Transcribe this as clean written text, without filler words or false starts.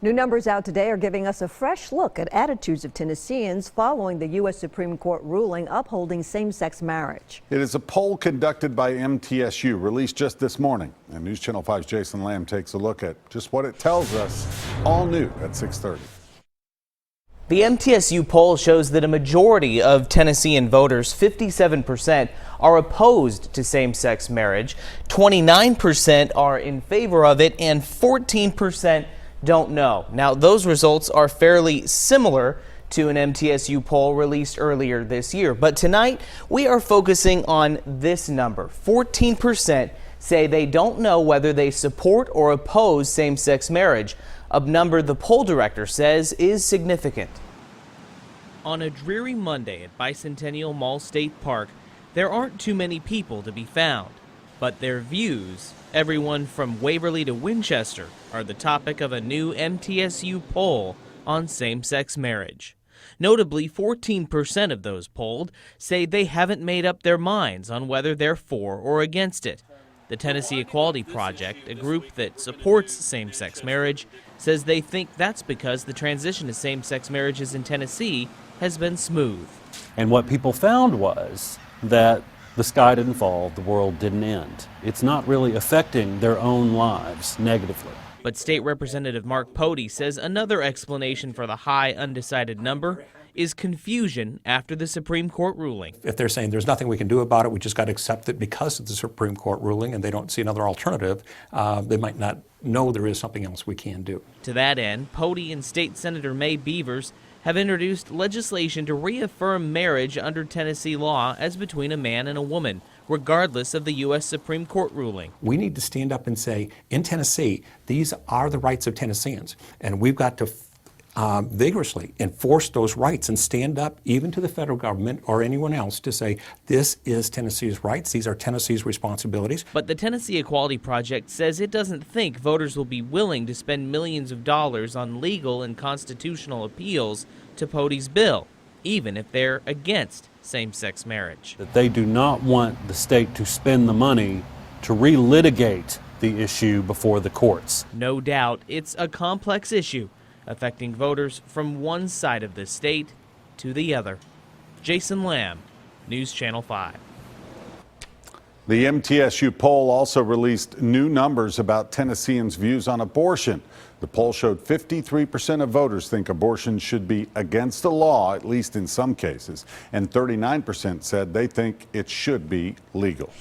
New numbers out today are giving us a fresh look at attitudes of Tennesseans following the U.S. Supreme Court ruling upholding same-sex marriage. It is a poll conducted by MTSU, released just this morning. And News Channel 5's Jason Lamb takes a look at just what it tells us, all new at 6:30. The MTSU poll shows that a majority of Tennessean voters, 57%, are opposed to same-sex marriage, 29% are in favor of it, and 14% don't know. Now, those results are fairly similar to an MTSU poll released earlier this year. But tonight, we are focusing on this number. 14% say they don't know whether they support or oppose same-sex marriage, a number the poll director says is significant. On a dreary Monday at Bicentennial Mall State Park, there aren't too many people to be found. But their views, everyone from Waverly to Winchester, are the topic of a new MTSU poll on same-sex marriage. Notably, 14% of those polled say they haven't made up their minds on whether they're for or against it. The Tennessee Equality Project, a group that supports same-sex marriage, says they think that's because the transition to same-sex marriages in Tennessee has been smooth. And what people found was that the sky didn't fall, the world didn't end. It's not really affecting their own lives negatively. But State Representative Mark Pody says another explanation for the high undecided number is confusion after the Supreme Court ruling. If they're saying there's nothing we can do about it, we just got to accept it because of the Supreme Court ruling, and they don't see another alternative, they might not know there is something else we can do. To that end, Pody and State Senator May Beavers have introduced legislation to reaffirm marriage under Tennessee law as between a man and a woman, regardless of the U.S. Supreme Court ruling. We need to stand up and say, in Tennessee, these are the rights of Tennesseans, and we've got to vigorously enforce those rights and stand up even to the federal government or anyone else to say this is Tennessee's rights, these are Tennessee's responsibilities. But the Tennessee Equality Project says it doesn't think voters will be willing to spend millions of dollars on legal and constitutional appeals to Pody's bill, even if they're against same-sex marriage. That they do not want the state to spend the money to relitigate the issue before the courts. No doubt it's a complex issue, affecting voters from one side of the state to the other. Jason Lamb, News Channel 5. The MTSU poll also released new numbers about Tennesseans' views on abortion. The poll showed 53% of voters think abortion should be against the law, at least in some cases, and 39% said they think it should be legal.